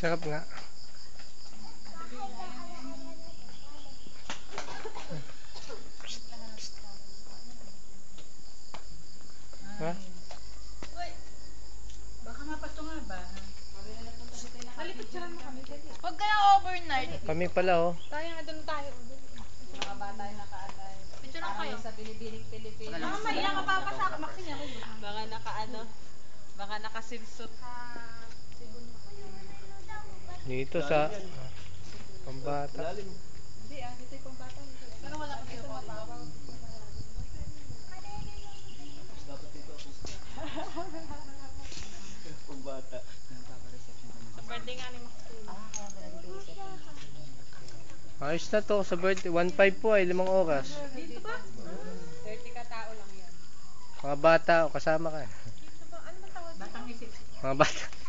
Sarap nga. Ha? Baka mapatunga ba? Halipicturean mo kami. Huwag ka na overnight. Kami pala oh. Tayo nga doon tayo. Mga bata yung nakaanay. Picturean kayo. Sa binibining Pilipinas. Baka maya mapapasa ka. Maxine ako yun. Mga nakaano. Mga nakasilsot. Dito sa pambata. Hindi dito yung pambata. Pero wala kasi yung pambata. Pambata. Birthday nga ni Maxine. Ayos na to sa birthday. 1:05 po ay 5 oras. Dito ba? 30 ka tao lang yan. Mga bata o kasama ka. Dito ba? Ano ba tawag? Batang isip. Mga bata.